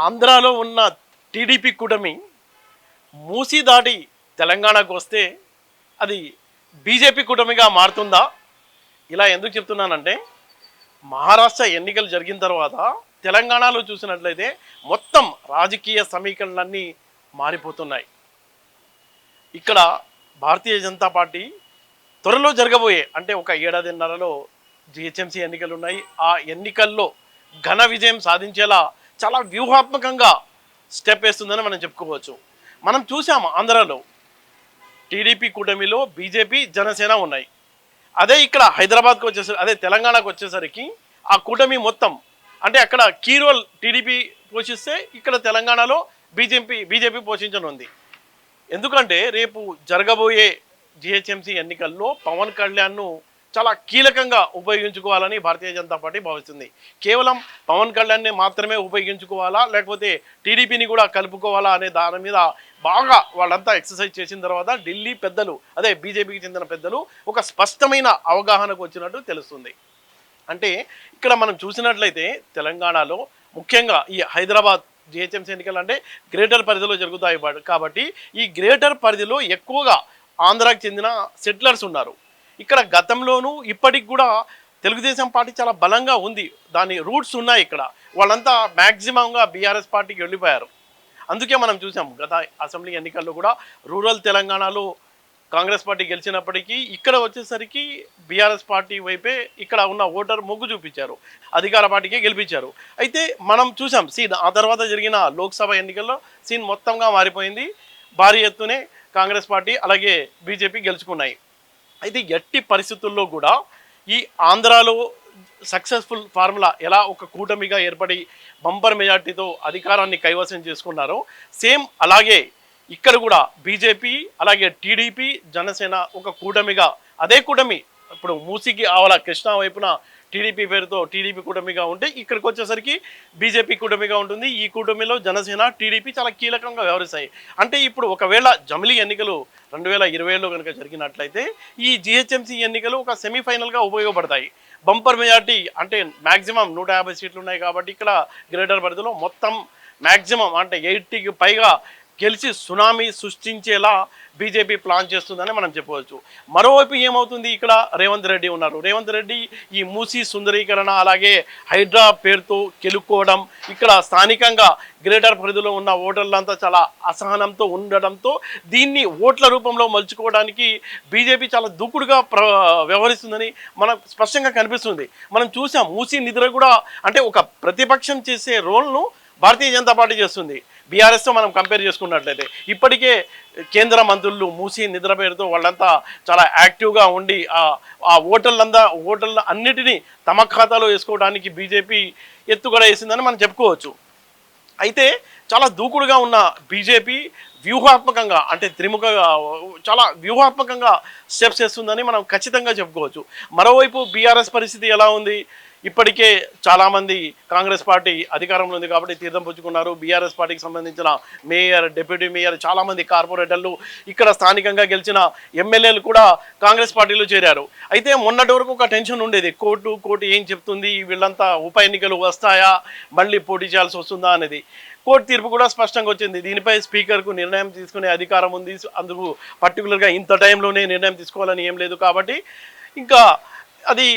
ఆంధ్రాలో ఉన్న టీడీపీ కూటమి మూసి దాటి తెలంగాణకు వస్తే అది బీజేపీ కూటమిగా మారుతుందా? ఇలా ఎందుకు చెప్తున్నానంటే మహారాష్ట్ర ఎన్నికలు జరిగిన తర్వాత తెలంగాణలో చూసినట్లయితే మొత్తం రాజకీయ సమీకరణలన్నీ మారిపోతున్నాయి. ఇక్కడ భారతీయ జనతా పార్టీ త్వరలో జరగబోయే అంటే ఒక ఏడాదిన్నరలో జిహెచ్ఎంసీ ఎన్నికలు ఉన్నాయి. ఆ ఎన్నికల్లో ఘన విజయం సాధించేలా చాలా వ్యూహాత్మకంగా స్టెప్ వేస్తుందని మనం చెప్పుకోవచ్చు. మనం చూసాము ఆంధ్రాలో టీడీపీ కూటమిలో బీజేపీ జనసేన ఉన్నాయి. అదే ఇక్కడ హైదరాబాద్కి వచ్చేసరికి అదే తెలంగాణకు వచ్చేసరికి ఆ కూటమి మొత్తం అంటే అక్కడ కీ రోల్ టీడీపీ పోషిస్తే ఇక్కడ తెలంగాణలో బీజేపీ పోషించనుంది. ఎందుకంటే రేపు జరగబోయే జిహెచ్ఎంసీ ఎన్నికల్లో పవన్ కళ్యాణ్ను చాలా కీలకంగా ఉపయోగించుకోవాలని భారతీయ జనతా పార్టీ భావిస్తుంది. కేవలం పవన్ కళ్యాణ్ని మాత్రమే ఉపయోగించుకోవాలా లేకపోతే టీడీపీని కూడా కలుపుకోవాలా అనే దాని మీద బాగా వాళ్ళంతా ఎక్సర్సైజ్ చేసిన తర్వాత ఢిల్లీ పెద్దలు అదే బీజేపీకి చెందిన పెద్దలు ఒక స్పష్టమైన అవగాహనకు వచ్చినట్టు తెలుస్తుంది. అంటే ఇక్కడ మనం చూసినట్లయితే తెలంగాణలో ముఖ్యంగా ఈ హైదరాబాద్ జిహెచ్ఎంసీ ఎన్నికలు అంటే గ్రేటర్ పరిధిలో జరుగుతాయి కాబట్టి ఈ గ్రేటర్ పరిధిలో ఎక్కువగా ఆంధ్రాకి చెందిన సెటిలర్స్ ఉన్నారు. ఇక్కడ గతంలోనూ ఇప్పటికి కూడా తెలుగుదేశం పార్టీ చాలా బలంగా ఉంది, దాని రూట్స్ ఉన్నాయి. ఇక్కడ వాళ్ళంతా మ్యాక్సిమంగా బీఆర్ఎస్ పార్టీకి వెళ్ళిపోయారు. అందుకే మనం చూసాం గత అసెంబ్లీ ఎన్నికల్లో కూడా రూరల్ తెలంగాణలో కాంగ్రెస్ పార్టీ గెలిచినప్పటికీ ఇక్కడ వచ్చేసరికి బీఆర్ఎస్ పార్టీ వైపే ఇక్కడ ఉన్న ఓటర్ మొగ్గు చూపించారు, అధికార పార్టీకే గెలిపించారు. అయితే మనం చూసాం సీన్ ఆ తర్వాత జరిగిన లోక్సభ ఎన్నికల్లో సీన్ మొత్తంగా మారిపోయింది. భారీ ఎత్తునే కాంగ్రెస్ పార్టీ అలాగే బీజేపీ గెలుచుకున్నాయి. అయితే ఎట్టి పరిస్థితుల్లో కూడా ఈ ఆంధ్రాలో సక్సెస్ఫుల్ ఫార్ములా ఎలా ఒక కూటమిగా ఏర్పడి బంపర్ మెజార్టీతో అధికారాన్ని కైవసం చేసుకున్నారో సేమ్ అలాగే ఇక్కడ కూడా బీజేపీ అలాగే టీడీపీ జనసేన ఒక కూటమిగా అదే కూటమి ఇప్పుడు మూసికి ఆవల కృష్ణా వైపున టీడీపీ పేరుతో టీడీపీ కూటమిగా ఉంటే ఇక్కడికి వచ్చేసరికి బీజేపీ కూటమిగా ఉంటుంది. ఈ కూటమిలో జనసేన టీడీపీ చాలా కీలకంగా వ్యవహరిస్తాయి. అంటే ఇప్పుడు ఒకవేళ జమిలీ ఎన్నికలు 2020లో కనుక జరిగినట్లయితే ఈ జిహెచ్ఎంసీ ఎన్నికలు ఒక సెమీఫైనల్గా ఉపయోగపడతాయి. బంపర్ మెజార్టీ అంటే మ్యాక్సిమం 150 సీట్లు ఉన్నాయి కాబట్టి ఇక్కడ గ్రేటర్ పరిధిలో మొత్తం మ్యాక్సిమం అంటే 80కి పైగా గెలిచి సునామీ సృష్టించేలా బీజేపీ ప్లాన్ చేస్తుందని మనం చెప్పవచ్చు. మరోవైపు ఏమవుతుంది, ఇక్కడ రేవంత్ రెడ్డి ఉన్నారు. రేవంత్ రెడ్డి ఈ మూసీ సుందరీకరణ అలాగే హైడ్రా పేరుతో గెలుక్కోవడం ఇక్కడ స్థానికంగా గ్రేటర్ పరిధిలో ఉన్న ఓటర్లంతా చాలా అసహనంతో ఉండడంతో దీన్ని ఓట్ల రూపంలో మలుచుకోవడానికి బీజేపీ చాలా దూకుడుగా వ్యవహరిస్తుందని మనకు స్పష్టంగా కనిపిస్తుంది. మనం చూసాం మూసీ నిద్ర కూడా అంటే ఒక ప్రతిపక్షం చేసే రోల్ను భారతీయ జనతా పార్టీ చేస్తుంది. బీఆర్ఎస్తో మనం కంపేర్ చేసుకున్నట్లయితే ఇప్పటికే కేంద్ర మంత్రులు మూసి నిద్ర పేరుతో వాళ్ళంతా చాలా యాక్టివ్గా ఉండి ఆ ఓటర్ల అన్నిటినీ తమ ఖాతాలో వేసుకోవడానికి బీజేపీ ఎత్తుగడ వేసిందని మనం చెప్పుకోవచ్చు. అయితే చాలా దూకుడుగా ఉన్న బీజేపీ వ్యూహాత్మకంగా అంటే చాలా వ్యూహాత్మకంగా స్టెప్స్ చేస్తుందని మనం ఖచ్చితంగా చెప్పుకోవచ్చు. మరోవైపు బీఆర్ఎస్ పరిస్థితి ఎలా ఉంది, ఇప్పటికే చాలామంది కాంగ్రెస్ పార్టీ అధికారంలో ఉంది కాబట్టి తీర్థం పుచ్చుకున్నారు. బీఆర్ఎస్ పార్టీకి సంబంధించిన మేయర్ డిప్యూటీ మేయర్ చాలామంది కార్పొరేటర్లు ఇక్కడ స్థానికంగా గెలిచిన ఎమ్మెల్యేలు కూడా కాంగ్రెస్ పార్టీలో చేరారు. అయితే మొన్నటి వరకు ఒక టెన్షన్ ఉండేది, కోర్టు ఏం చెప్తుంది, వీళ్ళంతా ఉప ఎన్నికలు వస్తాయా, మళ్ళీ పోటీ చేయాల్సి వస్తుందా అనేది. కోర్టు తీర్పు కూడా స్పష్టంగా వచ్చింది, దీనిపై స్పీకర్కు నిర్ణయం తీసుకునే అధికారం ఉంది, అందుకు పర్టికులర్గా ఇంత టైంలోనే నిర్ణయం తీసుకోవాలని ఏం లేదు. కాబట్టి ఇంకా అది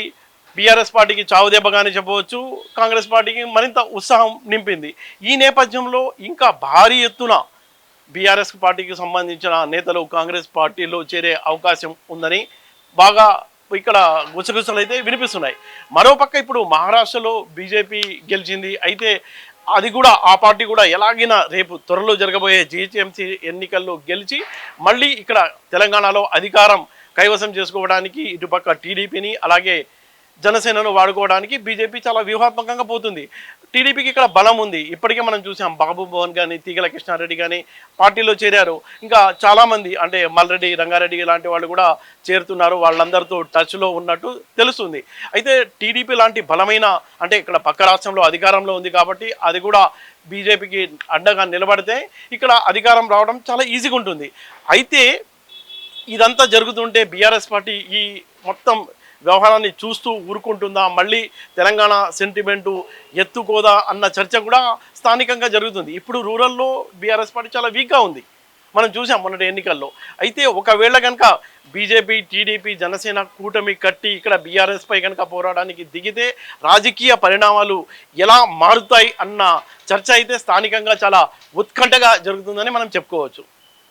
బీఆర్ఎస్ పార్టీకి చావుదెబ్బగానే చెప్పవచ్చు, కాంగ్రెస్ పార్టీకి మరింత ఉత్సాహం నింపింది. ఈ నేపథ్యంలో ఇంకా భారీ ఎత్తున బీఆర్ఎస్ పార్టీకి సంబంధించిన నేతలు కాంగ్రెస్ పార్టీలో చేరే అవకాశం ఉందని బాగా ఇక్కడ గుసగుసలు అయితే వినిపిస్తున్నాయి. మరోపక్క ఇప్పుడు మహారాష్ట్రలో బీజేపీ గెలిచింది. అయితే అది కూడా ఆ పార్టీ కూడా ఎలాగైనా రేపు త్వరలో జరగబోయే జిహెచ్ఎంసీ ఎన్నికల్లో గెలిచి మళ్ళీ ఇక్కడ తెలంగాణలో అధికారం కైవసం చేసుకోవడానికి ఇటుపక్క టీడీపీని అలాగే జనసేనను వాడుకోవడానికి బీజేపీ చాలా వ్యూహాత్మకంగా పోతుంది. టీడీపీకి ఇక్కడ బలం ఉంది. ఇప్పటికే మనం చూసాం బాబు భవన్ కానీ తీగల కృష్ణారెడ్డి కానీ పార్టీలో చేరారు. ఇంకా చాలామంది అంటే మల్రెడ్డి రంగారెడ్డి లాంటి వాళ్ళు కూడా చేరుతున్నారు. వాళ్ళందరితో టచ్లో ఉన్నట్టు తెలుస్తుంది. అయితే టీడీపీ లాంటి బలమైన అంటే ఇక్కడ పక్క రాష్ట్రంలో అధికారంలో ఉంది కాబట్టి అది కూడా బీజేపీకి అడ్డగా నిలబడితే ఇక్కడ అధికారం రావడం చాలా ఈజీగా ఉంటుంది. అయితే ఇదంతా జరుగుతుంటే బీఆర్ఎస్ పార్టీ ఈ మొత్తం వ్యవహారాన్ని చూస్తూ ఊరుకుంటుందా, మళ్ళీ తెలంగాణ సెంటిమెంటు ఎత్తుకోదా అన్న చర్చ కూడా స్థానికంగా జరుగుతుంది. ఇప్పుడు రూరల్లో బీఆర్ఎస్ పార్టీ చాలా వీక్గా ఉంది, మనం చూసాం మొన్నటి ఎన్నికల్లో. అయితే ఒకవేళ కనుక బీజేపీ, టీడీపీ, జనసేన కూటమి కట్టి ఇక్కడ బీఆర్ఎస్పై కనుక పోరాటానికి దిగితే రాజకీయ పరిణామాలు ఎలా మారుతాయి అన్న చర్చ అయితే స్థానికంగా చాలా ఉత్కంఠగా జరుగుతుందని మనం చెప్పుకోవచ్చు.